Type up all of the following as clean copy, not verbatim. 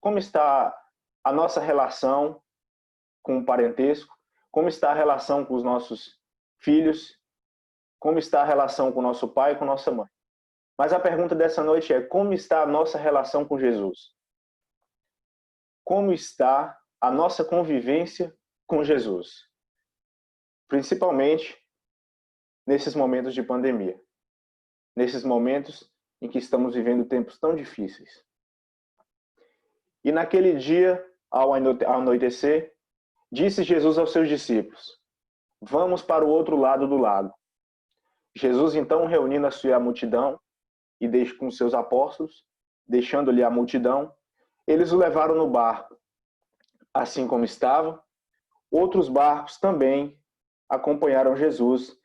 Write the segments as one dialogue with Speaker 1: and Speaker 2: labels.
Speaker 1: como está a nossa relação com o parentesco, como está a relação com os nossos filhos, como está a relação com o nosso pai e com nossa mãe. Mas a pergunta dessa noite é: como está a nossa relação com Jesus? Como está a nossa convivência com Jesus? Principalmente nesses momentos de pandemia, nesses momentos em que estamos vivendo tempos tão difíceis. E naquele dia, ao anoitecer, disse Jesus aos seus discípulos: vamos para o outro lado do lago. Jesus, então, reunindo a sua multidão e com seus apóstolos, deixando-lhe a multidão, eles o levaram no barco. Assim como estava, outros barcos também acompanharam Jesus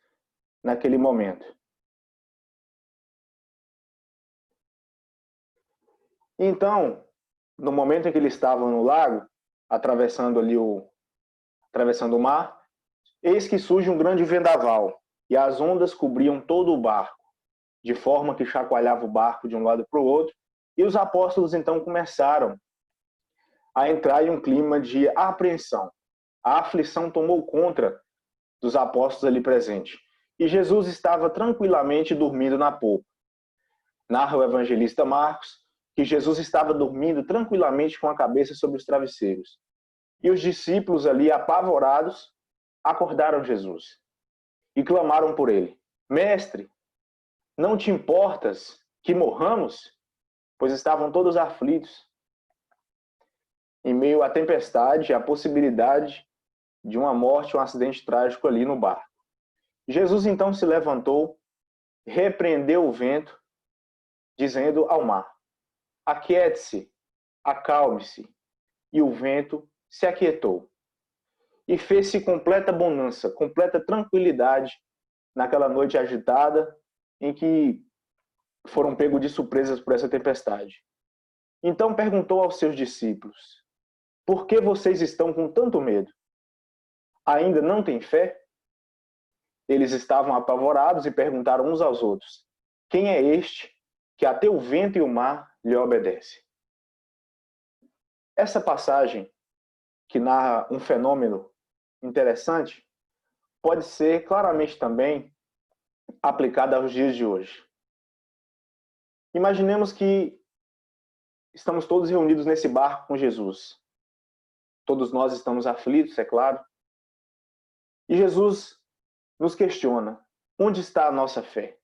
Speaker 1: naquele momento. Então, no momento em que eles estavam no lago, atravessando o mar, eis que surge um grande vendaval, e as ondas cobriam todo o barco, de forma que chacoalhava o barco de um lado para o outro, e os apóstolos então começaram a entrar em um clima de apreensão. A aflição tomou conta dos apóstolos ali presentes, e Jesus estava tranquilamente dormindo na polpa. Narra o evangelista Marcos que Jesus estava dormindo tranquilamente com a cabeça sobre os travesseiros. E os discípulos ali, apavorados, acordaram Jesus e clamaram por ele: Mestre, não te importas que morramos? Pois estavam todos aflitos. Em meio à tempestade, a possibilidade de uma morte, um acidente trágico ali no barco. Jesus então se levantou, repreendeu o vento, dizendo ao mar: aquiete-se, acalme-se. E o vento se aquietou. E fez-se completa bonança, completa tranquilidade naquela noite agitada em que foram pegos de surpresas por essa tempestade. Então perguntou aos seus discípulos: por que vocês estão com tanto medo? Ainda não têm fé? Eles estavam apavorados e perguntaram uns aos outros: quem é este que até o vento e o mar lhe obedecem? Essa passagem, que narra um fenômeno interessante, pode ser claramente também aplicada aos dias de hoje. Imaginemos que estamos todos reunidos nesse barco com Jesus. Todos nós estamos aflitos, é claro. E Jesus nos questiona: onde está a nossa fé?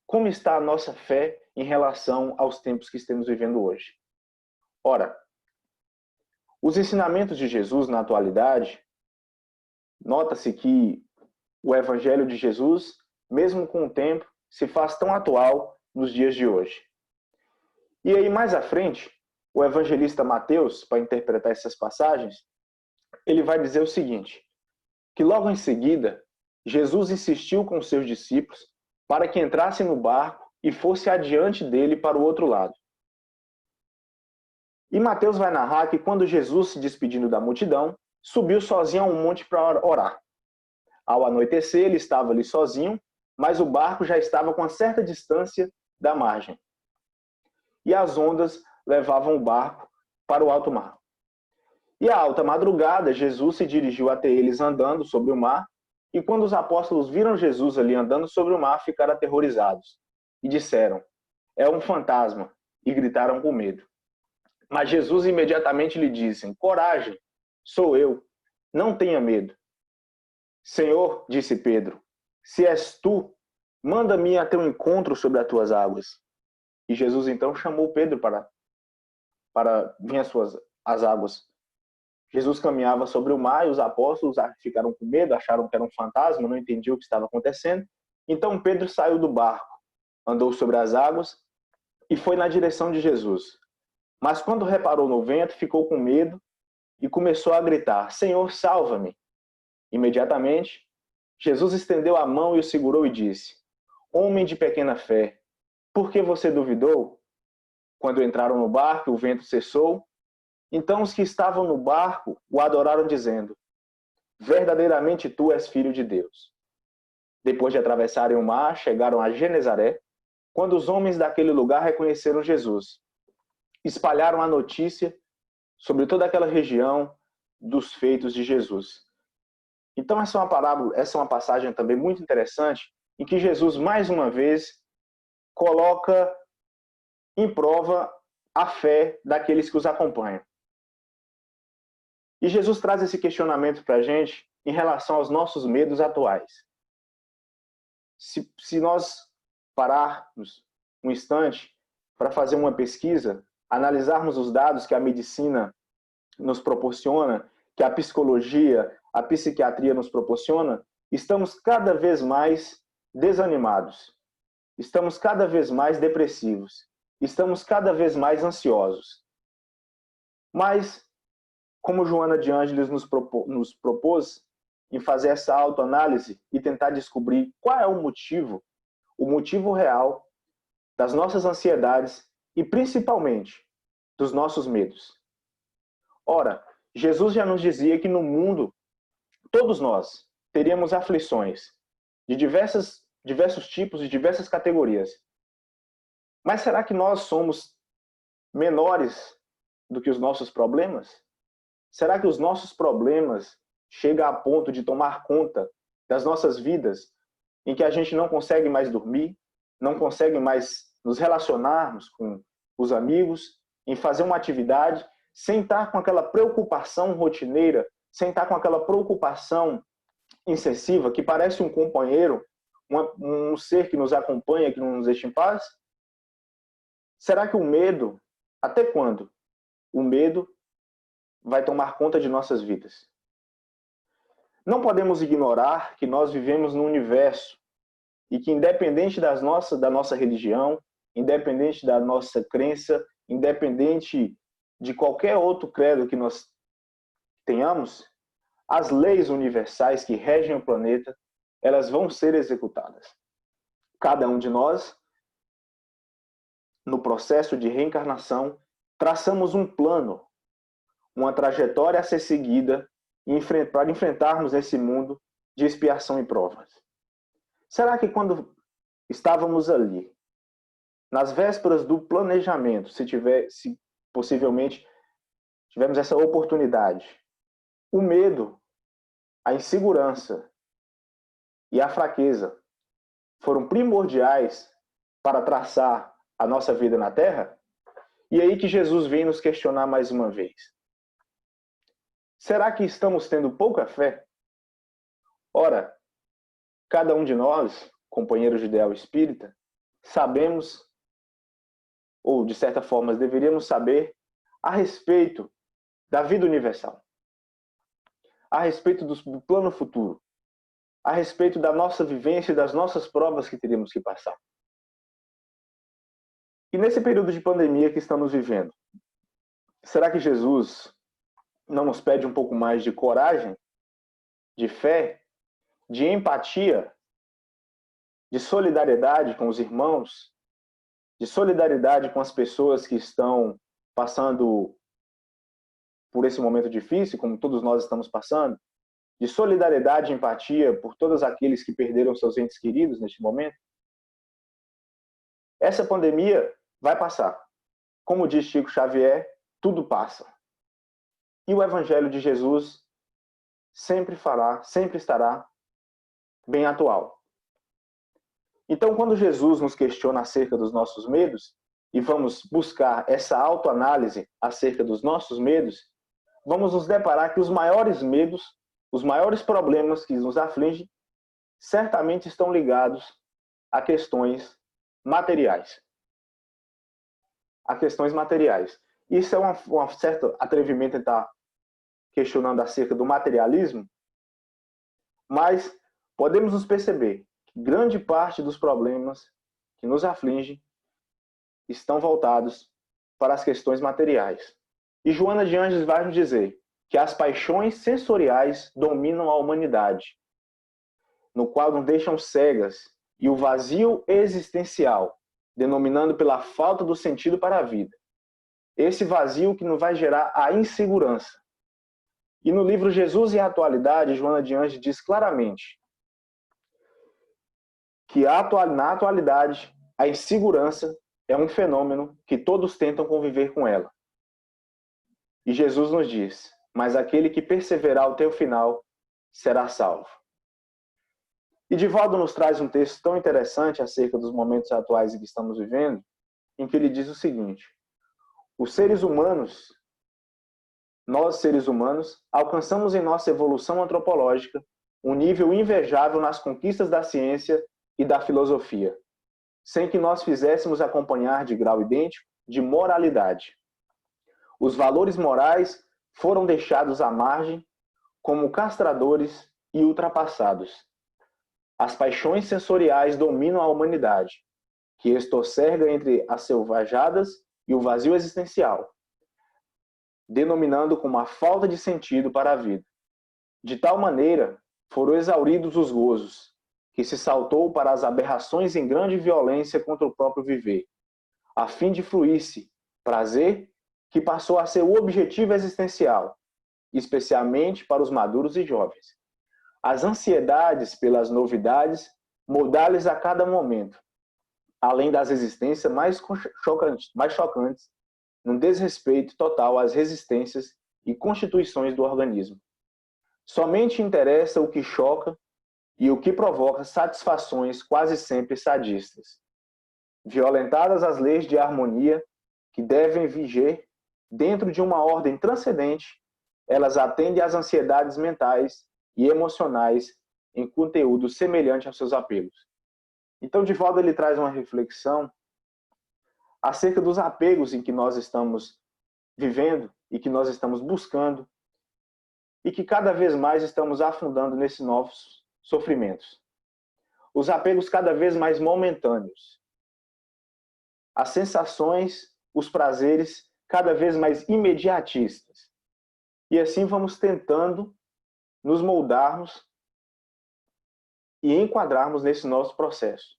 Speaker 1: Como está a nossa fé em relação aos tempos que estamos vivendo hoje? Ora, os ensinamentos de Jesus na atualidade, nota-se que o Evangelho de Jesus, mesmo com o tempo, se faz tão atual nos dias de hoje. E aí, mais à frente, o evangelista Mateus, para interpretar essas passagens, ele vai dizer o seguinte: que logo em seguida, Jesus insistiu com seus discípulos para que entrassem no barco e fosse adiante dele para o outro lado. E Mateus vai narrar que quando Jesus, se despedindo da multidão, subiu sozinho a um monte para orar. Ao anoitecer, ele estava ali sozinho, mas o barco já estava com uma certa distância da margem. E as ondas levavam o barco para o alto mar. E à alta madrugada, Jesus se dirigiu até eles andando sobre o mar, e quando os apóstolos viram Jesus ali andando sobre o mar, ficaram aterrorizados e disseram: é um fantasma, e gritaram com medo. Mas Jesus imediatamente lhe disse: coragem, sou eu, não tenha medo. Senhor, disse Pedro, se és tu, manda-me a teu encontro sobre as tuas águas. E Jesus então chamou Pedro para vir as águas. Jesus caminhava sobre o mar e os apóstolos ficaram com medo, acharam que era um fantasma, não entendiam o que estava acontecendo. Então Pedro saiu do barco, andou sobre as águas e foi na direção de Jesus. Mas quando reparou no vento, ficou com medo e começou a gritar: Senhor, salva-me! Imediatamente, Jesus estendeu a mão e o segurou e disse: homem de pequena fé, por que você duvidou? Quando entraram no barco, o vento cessou. Então os que estavam no barco o adoraram, dizendo: verdadeiramente tu és filho de Deus. Depois de atravessarem o mar, chegaram a Genezaré, quando os homens daquele lugar reconheceram Jesus. espalharam a notícia sobre toda aquela região dos feitos de Jesus. Então essa é uma parábola, essa é uma passagem também muito interessante, em que Jesus mais uma vez coloca em prova a fé daqueles que os acompanham. E Jesus traz esse questionamento para a gente em relação aos nossos medos atuais. Se nós pararmos um instante para fazer uma pesquisa, analisarmos os dados que a medicina nos proporciona, que a psicologia, a psiquiatria nos proporciona, estamos cada vez mais desanimados, estamos cada vez mais depressivos, estamos cada vez mais ansiosos. Mas, como Joana de Ângeles nos propôs em fazer essa autoanálise e tentar descobrir qual é o motivo real das nossas ansiedades e principalmente dos nossos medos. Ora, Jesus já nos dizia que no mundo, todos nós teríamos aflições de diversos tipos e diversas categorias. Mas será que nós somos menores do que os nossos problemas? Será que os nossos problemas chegam a ponto de tomar conta das nossas vidas, em que a gente não consegue mais dormir, não consegue mais nos relacionarmos com os amigos, em fazer uma atividade, sem estar com aquela preocupação rotineira, sem estar com aquela preocupação excessiva, que parece um companheiro, um ser que nos acompanha, que não nos deixa em paz? Será que o medo, até quando o medo vai tomar conta de nossas vidas? Não podemos ignorar que nós vivemos num universo e que, independente da nossa religião, independente da nossa crença, independente de qualquer outro credo que nós tenhamos, as leis universais que regem o planeta, elas vão ser executadas. Cada um de nós, no processo de reencarnação, traçamos um plano, uma trajetória a ser seguida para enfrentarmos esse mundo de expiação e provas. Será que quando estávamos ali, nas vésperas do planejamento, se possivelmente tivermos essa oportunidade, o medo, a insegurança e a fraqueza foram primordiais para traçar a nossa vida na Terra? E aí que Jesus vem nos questionar mais uma vez. Será que estamos tendo pouca fé? Ora, cada um de nós, companheiros de ideal espírita, sabemos, ou de certa forma deveríamos saber, a respeito da vida universal, a respeito do plano futuro, a respeito da nossa vivência e das nossas provas que teríamos que passar. E nesse período de pandemia que estamos vivendo, será que Jesus não nos pede um pouco mais de coragem, de fé, de empatia, de solidariedade com os irmãos, de solidariedade com as pessoas que estão passando por esse momento difícil, como todos nós estamos passando, de solidariedade e empatia por todos aqueles que perderam seus entes queridos neste momento? Essa pandemia vai passar. Como diz Chico Xavier, tudo passa. E o Evangelho de Jesus sempre estará bem atual. Então, quando Jesus nos questiona acerca dos nossos medos, e vamos buscar essa autoanálise acerca dos nossos medos, vamos nos deparar que os maiores medos, os maiores problemas que nos afligem, certamente estão ligados a questões materiais. A questões materiais. Isso é um certo atrevimento em estar questionando acerca do materialismo, mas podemos nos perceber que grande parte dos problemas que nos afligem estão voltados para as questões materiais. E Joana de Ângeles vai nos dizer que as paixões sensoriais dominam a humanidade, no qual nos deixam cegas, e o vazio existencial, denominando pela falta do sentido para a vida. Esse vazio que nos vai gerar a insegurança. E no livro Jesus e a Atualidade, Joana de Ângeles diz claramente que na atualidade a insegurança é um fenômeno que todos tentam conviver com ela. E Jesus nos diz: mas aquele que perseverar até o final será salvo. E Divaldo nos traz um texto tão interessante acerca dos momentos atuais em que estamos vivendo, em que ele diz o seguinte: os seres humanos, nós seres humanos, alcançamos em nossa evolução antropológica um nível invejável nas conquistas da ciência e da filosofia, sem que nós fizéssemos acompanhar de grau idêntico de moralidade. Os valores morais foram deixados à margem como castradores e ultrapassados. As paixões sensoriais dominam a humanidade, que estorcerga entre as selvajadas e o vazio existencial, denominando como a falta de sentido para a vida. De tal maneira, foram exauridos os gozos, que se saltou para as aberrações em grande violência contra o próprio viver, a fim de fruir-se prazer que passou a ser o objetivo existencial, especialmente para os maduros e jovens. As ansiedades pelas novidades moldá-las a cada momento, além das existências mais chocantes, num desrespeito total às resistências e constituições do organismo. Somente interessa o que choca e o que provoca satisfações quase sempre sadistas. Violentadas as leis de harmonia que devem viger dentro de uma ordem transcendente, elas atendem às ansiedades mentais e emocionais em conteúdo semelhante aos seus apelos. Então, Divaldo ele traz uma reflexão acerca dos apegos em que nós estamos vivendo e que nós estamos buscando e que cada vez mais estamos afundando nesses novos sofrimentos. Os apegos cada vez mais momentâneos. As sensações, os prazeres cada vez mais imediatistas. E assim vamos tentando nos moldarmos e enquadrarmos nesse nosso processo.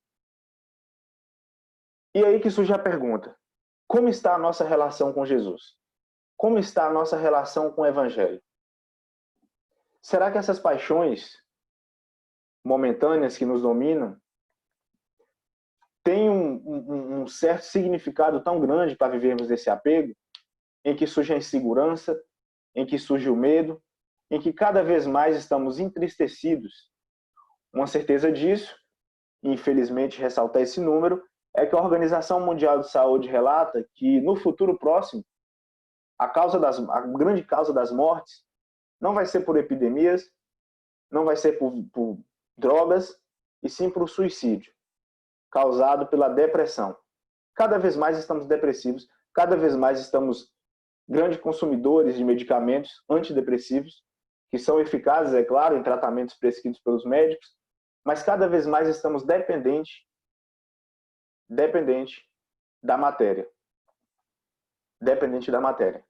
Speaker 1: E aí que surge a pergunta: como está a nossa relação com Jesus? Como está a nossa relação com o Evangelho? Será que essas paixões momentâneas que nos dominam têm um certo significado tão grande para vivermos esse apego, em que surge a insegurança, em que surge o medo, em que cada vez mais estamos entristecidos? Uma certeza disso, e infelizmente ressaltar esse número, é que a Organização Mundial de Saúde relata que no futuro próximo, a grande causa das mortes não vai ser por epidemias, não vai ser por drogas, e sim por suicídio, causado pela depressão. Cada vez mais estamos depressivos, cada vez mais estamos grandes consumidores de medicamentos antidepressivos, que são eficazes, é claro, em tratamentos prescritos pelos médicos, mas cada vez mais estamos dependente da matéria. Dependente da matéria.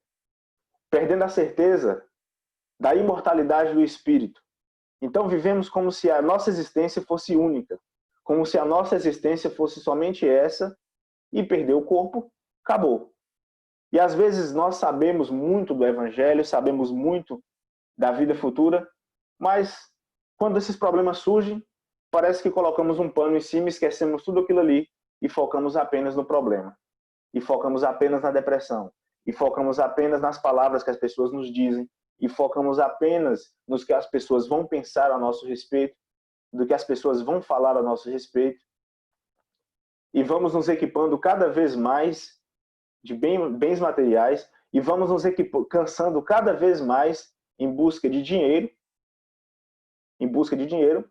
Speaker 1: Perdendo a certeza da imortalidade do espírito. Então vivemos como se a nossa existência fosse única, como se a nossa existência fosse somente essa, e perder o corpo, acabou. E às vezes nós sabemos muito do Evangelho, sabemos muito da vida futura, mas quando esses problemas surgem, parece que colocamos um pano em cima, esquecemos tudo aquilo ali e focamos apenas no problema. E focamos apenas na depressão. E focamos apenas nas palavras que as pessoas nos dizem. E focamos apenas nos que as pessoas vão pensar a nosso respeito, do que as pessoas vão falar a nosso respeito. E vamos nos equipando cada vez mais de bens materiais e vamos nos cansando cada vez mais em busca de dinheiro,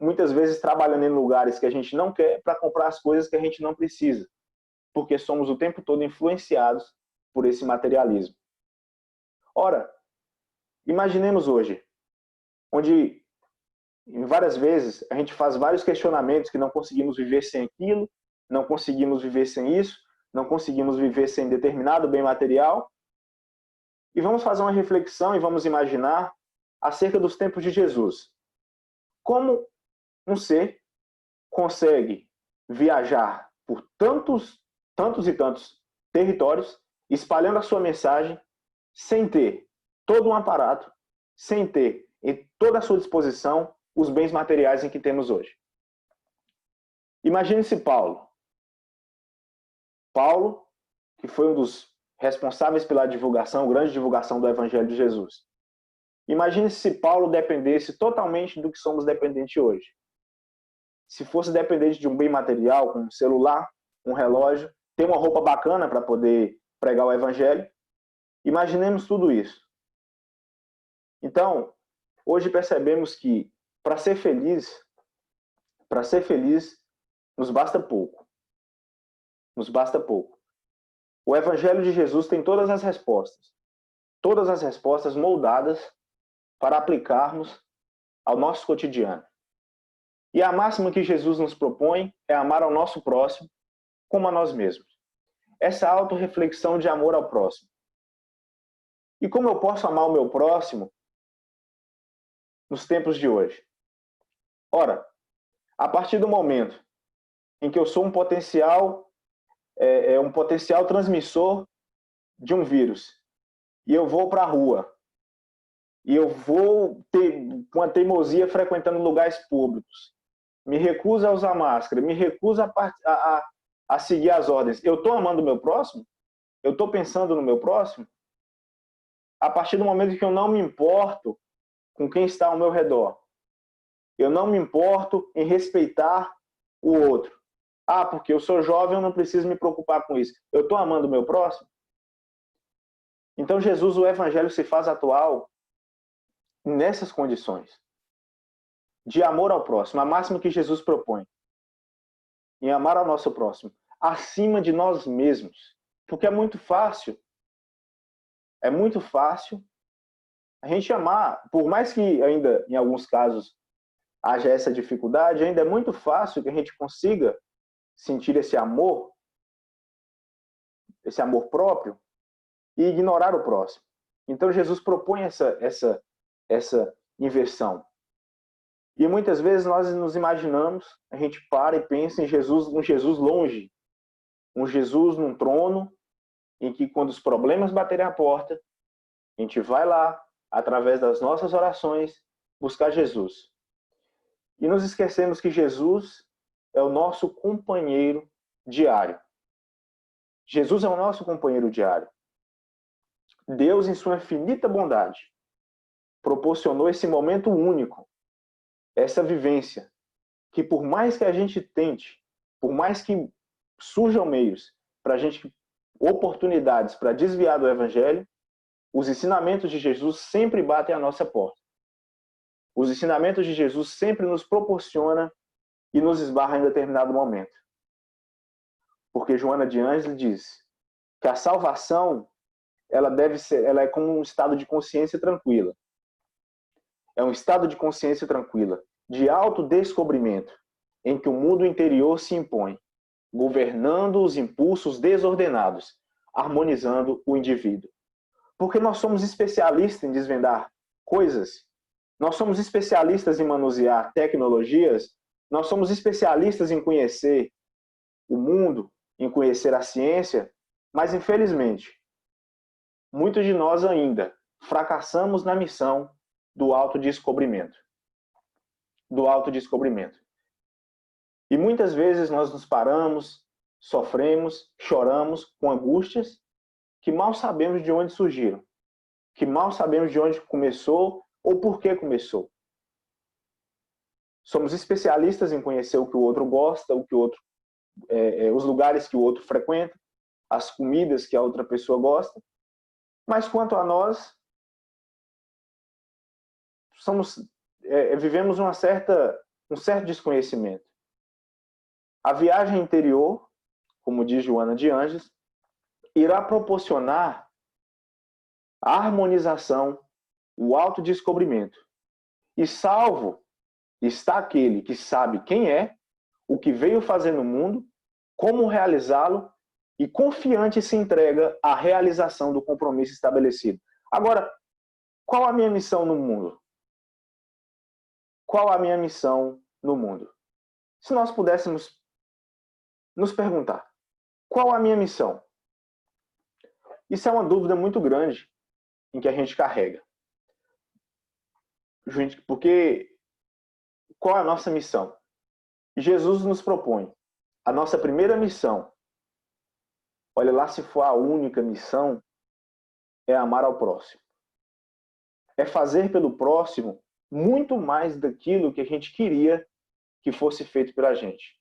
Speaker 1: muitas vezes trabalhando em lugares que a gente não quer para comprar as coisas que a gente não precisa, porque somos o tempo todo influenciados por esse materialismo. Ora, imaginemos hoje, onde várias vezes a gente faz vários questionamentos que não conseguimos viver sem aquilo, não conseguimos viver sem isso, não conseguimos viver sem determinado bem material. E vamos fazer uma reflexão e vamos imaginar acerca dos tempos de Jesus. Como um ser consegue viajar por tantos e tantos territórios, espalhando a sua mensagem, sem ter todo um aparato, sem ter em toda a sua disposição os bens materiais em que temos hoje. Imagine-se Paulo. Paulo, que foi um dos responsáveis pela divulgação, grande divulgação do Evangelho de Jesus. Imagine se Paulo dependesse totalmente do que somos dependentes hoje. Se fosse dependente de um bem material, como um celular, um relógio, ter uma roupa bacana para poder pregar o Evangelho, imaginemos tudo isso. Então, hoje percebemos que para ser feliz, nos basta pouco. Nos basta pouco. O Evangelho de Jesus tem todas as respostas moldadas para aplicarmos ao nosso cotidiano. E a máxima que Jesus nos propõe é amar ao nosso próximo como a nós mesmos. Essa autorreflexão de amor ao próximo. E como eu posso amar o meu próximo nos tempos de hoje? Ora, a partir do momento em que eu sou um potencial transmissor de um vírus, e eu vou para a rua, e eu vou ter uma teimosia frequentando lugares públicos, me recuso a usar máscara, me recuso a seguir as ordens, eu estou amando o meu próximo? Eu estou pensando no meu próximo? A partir do momento em que eu não me importo com quem está ao meu redor, eu não me importo em respeitar o outro. Ah, porque eu sou jovem, eu não preciso me preocupar com isso. Eu estou amando o meu próximo? Então Jesus, o Evangelho se faz atual nessas condições de amor ao próximo, a máxima que Jesus propõe, em amar ao nosso próximo, acima de nós mesmos. Porque é muito fácil a gente amar, por mais que ainda, em alguns casos, haja essa dificuldade, ainda é muito fácil que a gente consiga sentir esse amor próprio, e ignorar o próximo. Então Jesus propõe essa inversão. E muitas vezes nós nos imaginamos, a gente para e pensa em Jesus, um Jesus longe, um Jesus num trono, em que quando os problemas baterem à porta, a gente vai lá, através das nossas orações, buscar Jesus. E nos esquecemos que Jesus é o nosso companheiro diário. Jesus é o nosso companheiro diário. Deus, em sua infinita bondade, proporcionou esse momento único, essa vivência, que por mais que a gente tente, por mais que surjam meios para a gente, oportunidades para desviar do Evangelho, os ensinamentos de Jesus sempre batem à nossa porta. Os ensinamentos de Jesus sempre nos proporciona e nos esbarra em determinado momento. Porque Joana de Ângeles diz que a salvação ela é como um estado de consciência tranquila. É um estado de consciência tranquila, de autodescobrimento, em que o mundo interior se impõe, governando os impulsos desordenados, harmonizando o indivíduo. Porque nós somos especialistas em desvendar coisas, nós somos especialistas em manusear tecnologias, nós somos especialistas em conhecer o mundo, em conhecer a ciência, mas infelizmente, muitos de nós ainda fracassamos na missão do autodescobrimento. Do autodescobrimento. E muitas vezes nós nos paramos, sofremos, choramos com angústias que mal sabemos de onde surgiram, que mal sabemos de onde começou ou por que começou. Somos especialistas em conhecer o que o outro gosta, o que o outro, os lugares que o outro frequenta, as comidas que a outra pessoa gosta, mas quanto a nós, vivemos um certo desconhecimento. A viagem interior, como diz Joana de Ângeles, irá proporcionar a harmonização, o autodescobrimento. E salvo está aquele que sabe quem é, o que veio fazer no mundo, como realizá-lo e confiante se entrega à realização do compromisso estabelecido. Agora, qual a minha missão no mundo? Qual a minha missão no mundo? Se nós pudéssemos nos perguntar, qual a minha missão? Isso é uma dúvida muito grande em que a gente carrega. Porque qual é a nossa missão? Jesus nos propõe a nossa primeira missão olha lá, se for a única missão, é amar ao próximo. É fazer pelo próximo muito mais daquilo que a gente queria que fosse feito pela gente.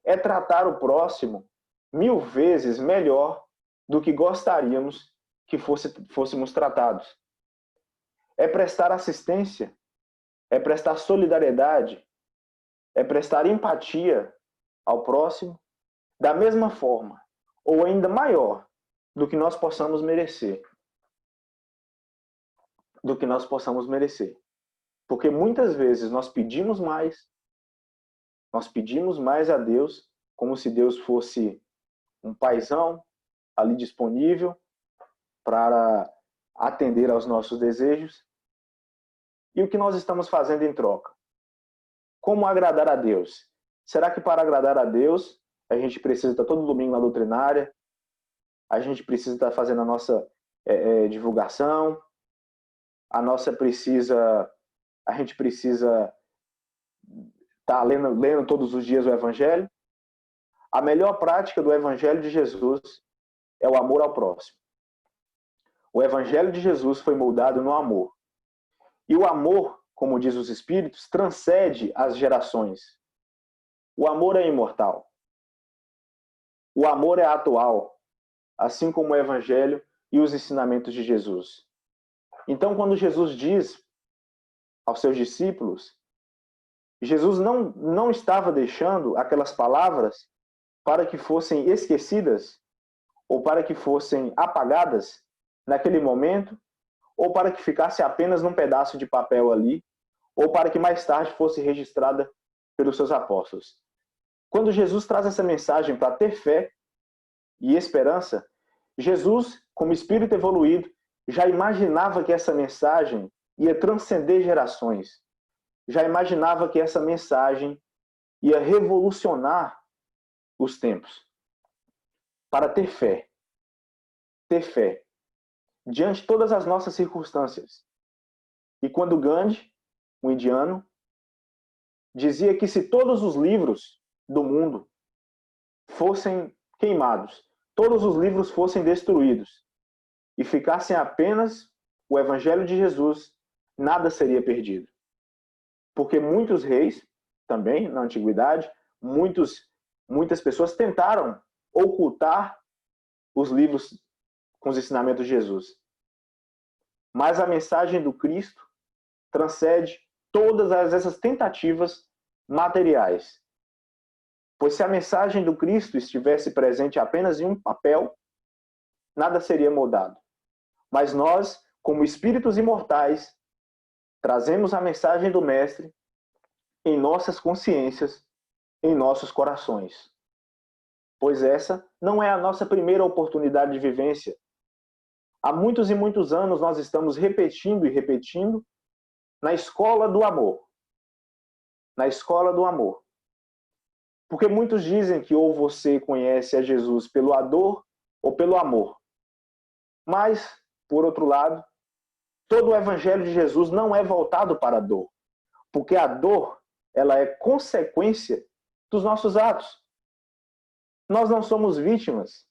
Speaker 1: É tratar o próximo 1000 vezes melhor do que gostaríamos que fôssemos tratados. É prestar assistência, é prestar solidariedade, é prestar empatia ao próximo da mesma forma, ou ainda maior, do que nós possamos merecer. Do que nós possamos merecer. Porque muitas vezes nós pedimos mais a Deus, como se Deus fosse um paizão ali disponível para atender aos nossos desejos. E o que nós estamos fazendo em troca? Como agradar a Deus? Será que para agradar a Deus a gente precisa estar todo domingo na doutrinária? A gente precisa estar fazendo a nossa divulgação? A gente precisa estar lendo todos os dias o Evangelho? A melhor prática do Evangelho de Jesus é o amor ao próximo. O Evangelho de Jesus foi moldado no amor. E o amor, como diz os Espíritos, transcende as gerações. O amor é imortal. O amor é atual, assim como o Evangelho e os ensinamentos de Jesus. Então, quando Jesus diz aos seus discípulos, Jesus não estava deixando aquelas palavras para que fossem esquecidas ou para que fossem apagadas naquele momento, ou para que ficasse apenas num pedaço de papel ali, ou para que mais tarde fosse registrada pelos seus apóstolos. Quando Jesus traz essa mensagem para ter fé e esperança, Jesus, como espírito evoluído, já imaginava que essa mensagem ia transcender gerações. Já imaginava que essa mensagem ia revolucionar os tempos. Para ter fé. Ter fé. Diante de todas as nossas circunstâncias. E quando Gandhi, um indiano, dizia que se todos os livros do mundo fossem queimados, todos os livros fossem destruídos e ficassem apenas o Evangelho de Jesus, nada seria perdido. Porque muitos reis, também na antiguidade, muitas pessoas tentaram ocultar os livros com os ensinamentos de Jesus. Mas a mensagem do Cristo transcende todas essas tentativas materiais. Pois se a mensagem do Cristo estivesse presente apenas em um papel, nada seria mudado. Mas nós, como espíritos imortais, trazemos a mensagem do Mestre em nossas consciências, em nossos corações. Pois essa não é a nossa primeira oportunidade de vivência. Há muitos e muitos anos nós estamos repetindo e repetindo na escola do amor. Na escola do amor. Porque muitos dizem que ou você conhece a Jesus pelo ador ou pelo amor. Mas, por outro lado, todo o Evangelho de Jesus não é voltado para a dor. Porque a dor, ela é consequência dos nossos atos. Nós não somos vítimas.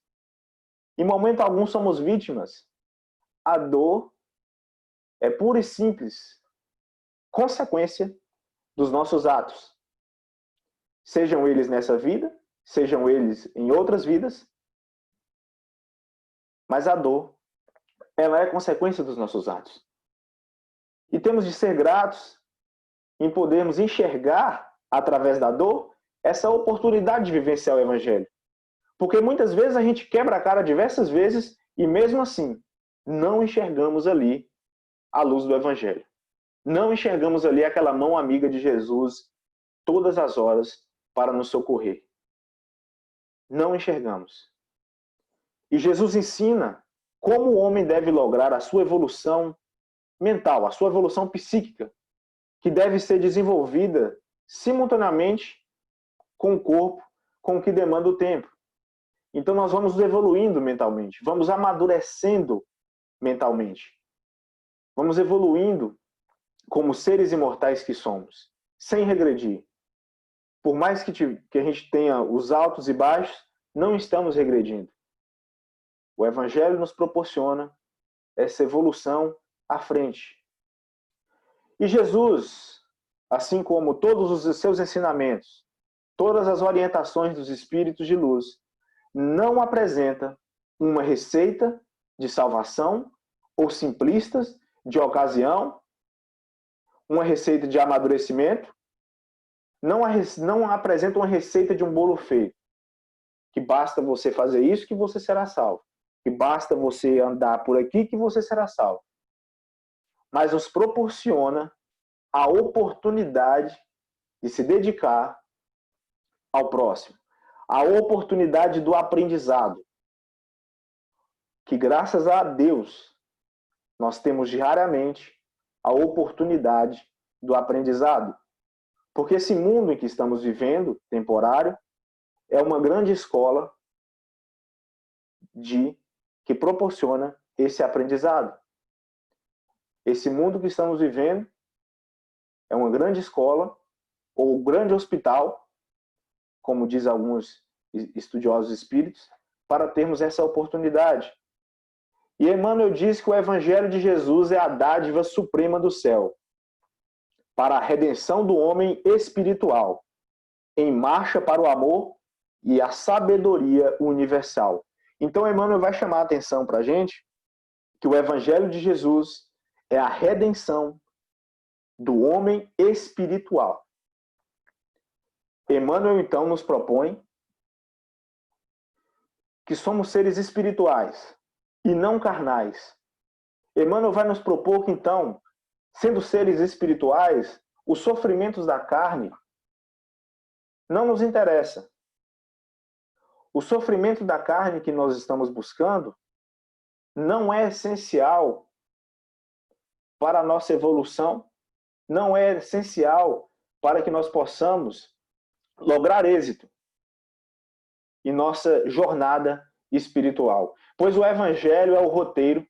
Speaker 1: Em momento algum somos vítimas. A dor é pura e simples consequência dos nossos atos. Sejam eles nessa vida, sejam eles em outras vidas. Mas a dor, ela é consequência dos nossos atos. E temos de ser gratos em podermos enxergar, através da dor, essa oportunidade de vivenciar o Evangelho. Porque muitas vezes a gente quebra a cara diversas vezes e mesmo assim não enxergamos ali a luz do Evangelho. Não enxergamos ali aquela mão amiga de Jesus todas as horas para nos socorrer. Não enxergamos. E Jesus ensina como o homem deve lograr a sua evolução mental, a sua evolução psíquica, que deve ser desenvolvida simultaneamente com o corpo, com o que demanda o tempo. Então nós vamos evoluindo mentalmente, vamos amadurecendo mentalmente. Vamos evoluindo como seres imortais que somos, sem regredir. Por mais que a gente tenha os altos e baixos, não estamos regredindo. O Evangelho nos proporciona essa evolução à frente. E Jesus, assim como todos os seus ensinamentos, todas as orientações dos Espíritos de luz, não apresenta uma receita de salvação ou simplistas de ocasião, uma receita de amadurecimento, não apresenta uma receita de um bolo feito, que basta você fazer isso que você será salvo, que basta você andar por aqui que você será salvo. Mas nos proporciona a oportunidade de se dedicar ao próximo, a oportunidade do aprendizado, que graças a Deus nós temos diariamente a oportunidade do aprendizado. Porque esse mundo em que estamos vivendo, temporário, é uma grande escola que proporciona esse aprendizado. Esse mundo que estamos vivendo é uma grande escola, ou um grande hospital, como diz alguns estudiosos espíritos, para termos essa oportunidade. E Emmanuel diz que o Evangelho de Jesus é a dádiva suprema do céu, para a redenção do homem espiritual, em marcha para o amor e a sabedoria universal. Então Emmanuel vai chamar a atenção para a gente que o Evangelho de Jesus é a redenção do homem espiritual. Emmanuel, então, nos propõe que somos seres espirituais e não carnais. Emmanuel vai nos propor que, então, sendo seres espirituais, os sofrimentos da carne não nos interessam. O sofrimento da carne que nós estamos buscando não é essencial para a nossa evolução, não é essencial para que nós possamos lograr êxito em nossa jornada espiritual. Pois o Evangelho é o roteiro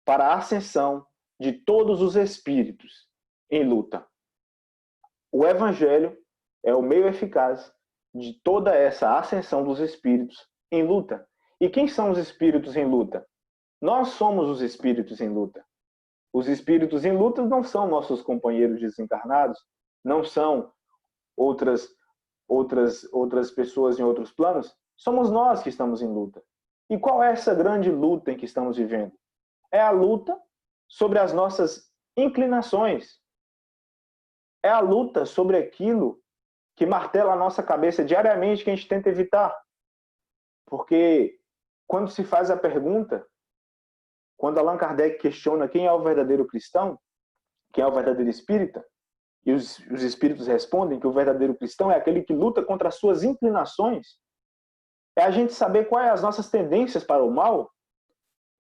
Speaker 1: para a ascensão de todos os espíritos em luta. O Evangelho é o meio eficaz de toda essa ascensão dos espíritos em luta. E quem são os espíritos em luta? Nós somos os espíritos em luta. Os espíritos em luta não são nossos companheiros desencarnados, não são outras pessoas em outros planos, somos nós que estamos em luta. E qual é essa grande luta em que estamos vivendo? É a luta sobre as nossas inclinações. É a luta sobre aquilo que martela a nossa cabeça diariamente, que a gente tenta evitar. Porque quando se faz a pergunta, quando Allan Kardec questiona quem é o verdadeiro cristão, quem é o verdadeiro espírita, e os espíritos respondem que o verdadeiro cristão é aquele que luta contra as suas inclinações, é a gente saber quais são as nossas tendências para o mal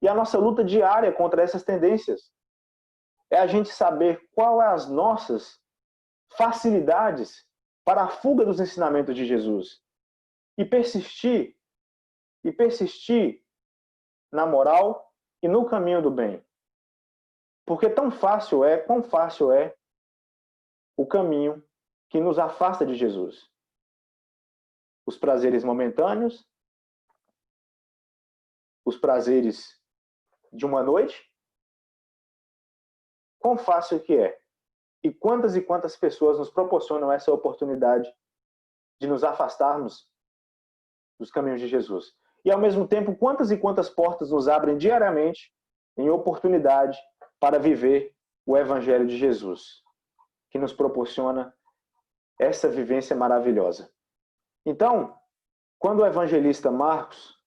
Speaker 1: e a nossa luta diária contra essas tendências. É a gente saber quais são as nossas facilidades para a fuga dos ensinamentos de Jesus. E persistir na moral e no caminho do bem. Porque quão fácil é o caminho que nos afasta de Jesus. Os prazeres momentâneos, os prazeres de uma noite, quão fácil que é. E quantas pessoas nos proporcionam essa oportunidade de nos afastarmos dos caminhos de Jesus. E, ao mesmo tempo, quantas e quantas portas nos abrem diariamente em oportunidade para viver o Evangelho de Jesus, que nos proporciona essa vivência maravilhosa. Então, quando o evangelista Marcos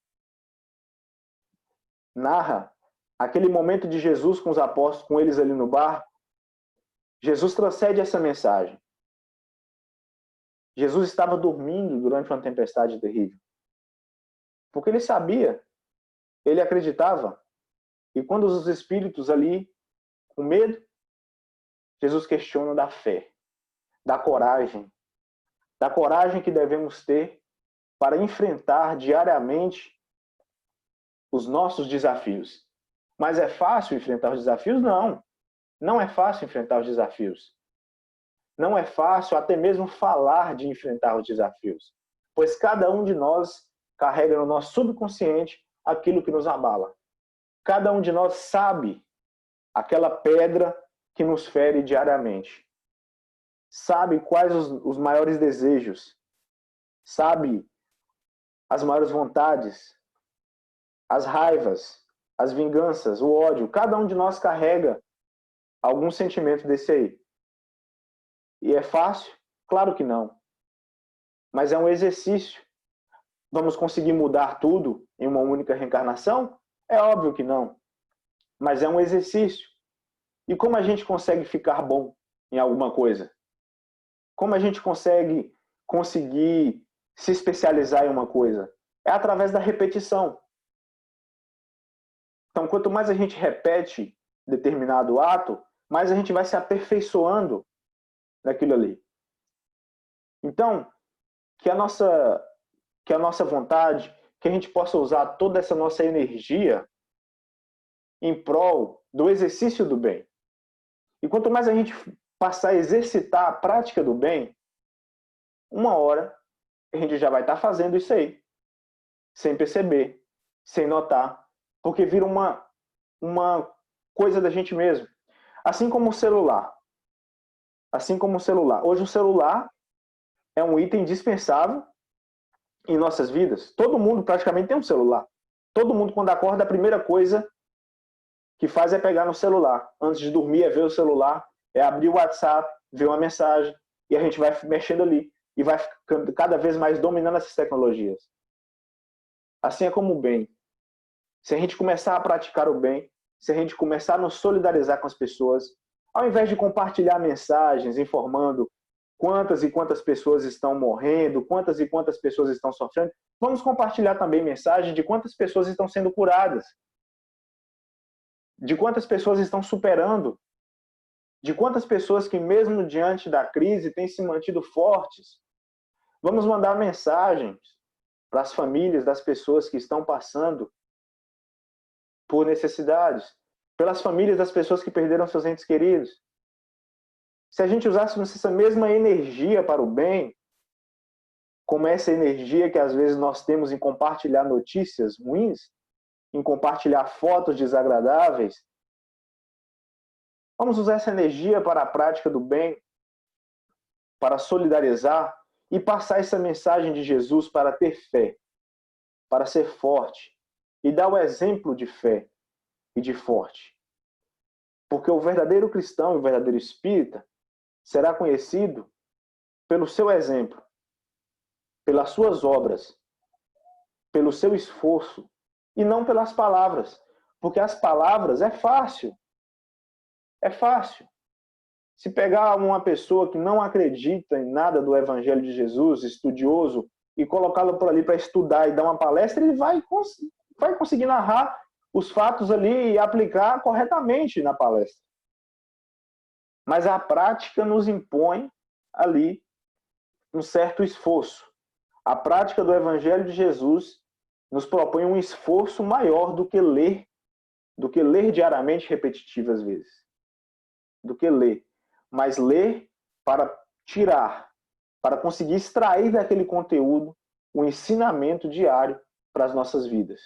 Speaker 1: narra aquele momento de Jesus com os apóstolos, com eles ali no barco, Jesus transcende essa mensagem. Jesus estava dormindo durante uma tempestade terrível. Porque ele sabia, ele acreditava. E quando os espíritos ali, com medo, Jesus questiona da fé, da coragem que devemos ter para enfrentar diariamente os nossos desafios. Mas é fácil enfrentar os desafios? Não. Não é fácil enfrentar os desafios. Não é fácil até mesmo falar de enfrentar os desafios. Pois cada um de nós carrega no nosso subconsciente aquilo que nos abala. Cada um de nós sabe aquela pedra que nos fere diariamente. Sabe quais os maiores desejos. Sabe as maiores vontades, as raivas, as vinganças, o ódio. Cada um de nós carrega algum sentimento desse aí. E é fácil? Claro que não. Mas é um exercício. Vamos conseguir mudar tudo em uma única reencarnação? É óbvio que não. Mas é um exercício. E como a gente consegue ficar bom em alguma coisa? Como a gente conseguir se especializar em uma coisa? É através da repetição. Então, quanto mais a gente repete determinado ato, mais a gente vai se aperfeiçoando naquilo ali. Então, que a nossa vontade, que a gente possa usar toda essa nossa energia em prol do exercício do bem. E quanto mais a gente passar a exercitar a prática do bem, uma hora a gente já vai estar fazendo isso aí, sem perceber, sem notar, porque vira uma coisa da gente mesmo. Assim como o celular. Assim como o celular. Hoje o celular é um item indispensável em nossas vidas. Todo mundo praticamente tem um celular. Todo mundo, quando acorda, a primeira coisa que faz é pegar no celular. Antes de dormir, é ver o celular, é abrir o WhatsApp, ver uma mensagem, e a gente vai mexendo ali. E vai ficando cada vez mais dominando essas tecnologias. Assim é como o bem. Se a gente começar a praticar o bem, se a gente começar a nos solidarizar com as pessoas, ao invés de compartilhar mensagens informando quantas e quantas pessoas estão morrendo, quantas e quantas pessoas estão sofrendo, vamos compartilhar também mensagens de quantas pessoas estão sendo curadas, de quantas pessoas estão superando, de quantas pessoas que mesmo diante da crise têm se mantido fortes. Vamos mandar mensagens para as famílias das pessoas que estão passando por necessidades, pelas famílias das pessoas que perderam seus entes queridos. Se a gente usasse essa mesma energia para o bem, como essa energia que às vezes nós temos em compartilhar notícias ruins, em compartilhar fotos desagradáveis, vamos usar essa energia para a prática do bem, para solidarizar e passar essa mensagem de Jesus para ter fé, para ser forte e dar o exemplo de fé e de forte. Porque o verdadeiro cristão e o verdadeiro espírita será conhecido pelo seu exemplo, pelas suas obras, pelo seu esforço e não pelas palavras. Porque as palavras é fácil. É fácil. Se pegar uma pessoa que não acredita em nada do Evangelho de Jesus, estudioso, e colocá-lo por ali para estudar e dar uma palestra, ele vai conseguir narrar os fatos ali e aplicar corretamente na palestra. Mas a prática nos impõe ali um certo esforço. A prática do Evangelho de Jesus nos propõe um esforço maior do que ler diariamente repetitivas vezes. Do que ler. Mas ler para tirar, para conseguir extrair daquele conteúdo o ensinamento diário para as nossas vidas.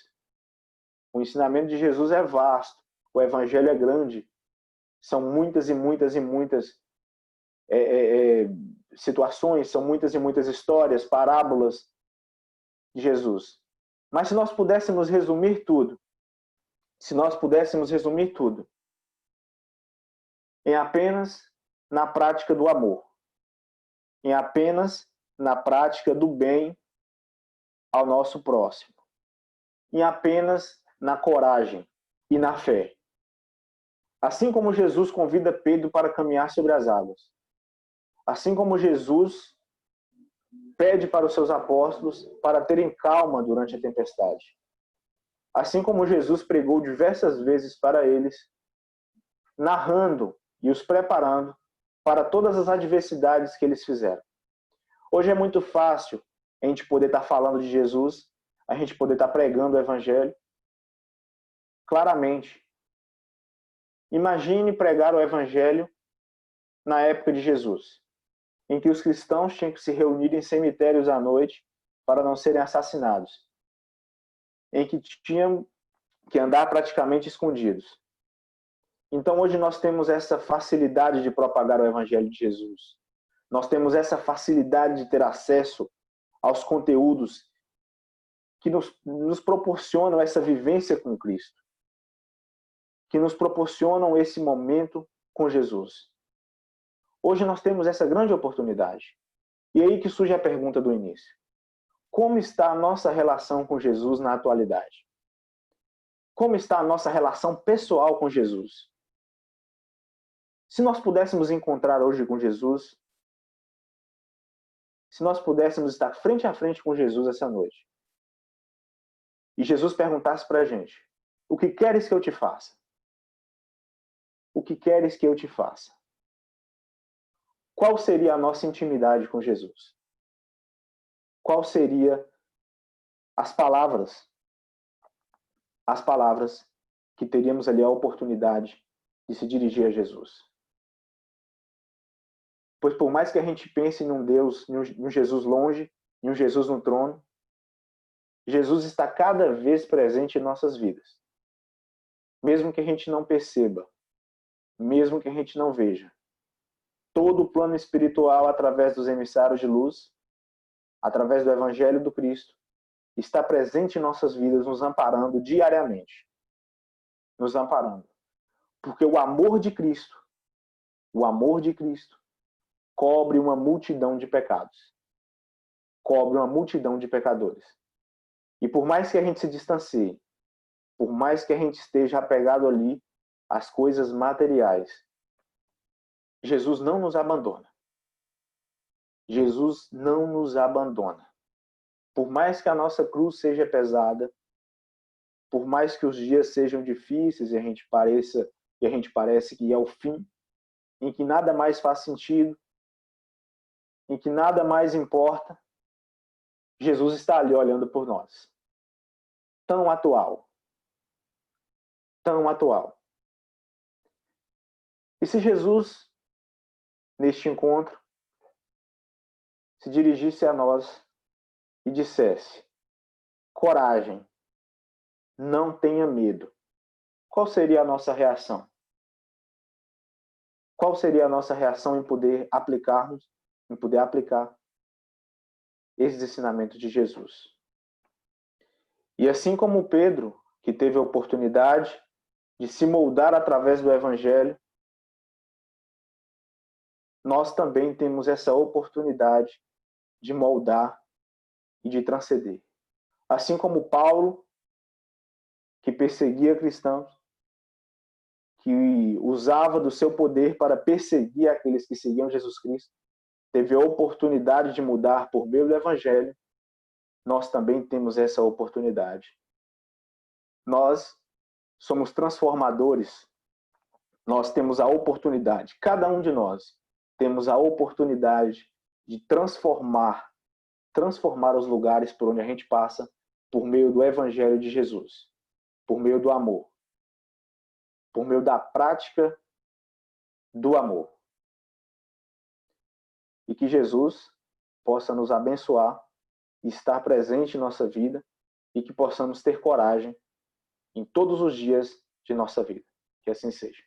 Speaker 1: O ensinamento de Jesus é vasto, o Evangelho é grande, são muitas e muitas e muitas situações, são muitas e muitas histórias, parábolas de Jesus. Mas se nós pudéssemos resumir tudo, em apenas na prática do amor, em apenas na prática do bem ao nosso próximo, em apenas na coragem e na fé. Assim como Jesus convida Pedro para caminhar sobre as águas, assim como Jesus pede para os seus apóstolos para terem calma durante a tempestade, assim como Jesus pregou diversas vezes para eles, narrando e os preparando para todas as adversidades que eles fizeram. Hoje é muito fácil a gente poder estar falando de Jesus, a gente poder estar pregando o Evangelho claramente. Imagine pregar o Evangelho na época de Jesus, em que os cristãos tinham que se reunir em cemitérios à noite para não serem assassinados. em que tinham que andar praticamente escondidos. Então, hoje nós temos essa facilidade de propagar o Evangelho de Jesus. Nós temos essa facilidade de ter acesso aos conteúdos que nos proporcionam essa vivência com Cristo, que nos proporcionam esse momento com Jesus. Hoje nós temos essa grande oportunidade. E é aí que surge a pergunta do início. Como está a nossa relação com Jesus na atualidade? Como está a nossa relação pessoal com Jesus? Se nós pudéssemos encontrar hoje com Jesus, se nós pudéssemos estar frente a frente com Jesus essa noite, e Jesus perguntasse para a gente, o que queres que eu te faça? O que queres que eu te faça? Qual seria a nossa intimidade com Jesus? Qual seria as palavras que teríamos ali a oportunidade de se dirigir a Jesus? Pois por mais que a gente pense num Deus, num Jesus longe, em um Jesus no trono, Jesus está cada vez presente em nossas vidas. Mesmo que a gente não perceba, mesmo que a gente não veja. Todo o plano espiritual, através dos emissários de luz, através do Evangelho do Cristo, está presente em nossas vidas, nos amparando diariamente. Nos amparando. Porque o amor de Cristo, cobre uma multidão de pecados. Cobre uma multidão de pecadores. E por mais que a gente se distancie, por mais que a gente esteja apegado ali às coisas materiais, Jesus não nos abandona. Jesus não nos abandona. Por mais que a nossa cruz seja pesada, por mais que os dias sejam difíceis e a gente parece que é o fim, em que nada mais faz sentido, em que nada mais importa, Jesus está ali olhando por nós. Tão atual. Tão atual. E se Jesus, neste encontro, se dirigisse a nós e dissesse, coragem, não tenha medo, qual seria a nossa reação? Qual seria a nossa reação em poder aplicar esses ensinamentos de Jesus? E assim como Pedro, que teve a oportunidade de se moldar através do Evangelho, nós também temos essa oportunidade de moldar e de transcender. Assim como Paulo, que perseguia cristãos, que usava do seu poder para perseguir aqueles que seguiam Jesus Cristo, teve a oportunidade de mudar por meio do Evangelho, nós também temos essa oportunidade. Nós somos transformadores, nós temos a oportunidade, cada um de nós temos a oportunidade de transformar os lugares por onde a gente passa por meio do Evangelho de Jesus, por meio do amor, por meio da prática do amor. E que Jesus possa nos abençoar e estar presente em nossa vida e que possamos ter coragem em todos os dias de nossa vida. Que assim seja.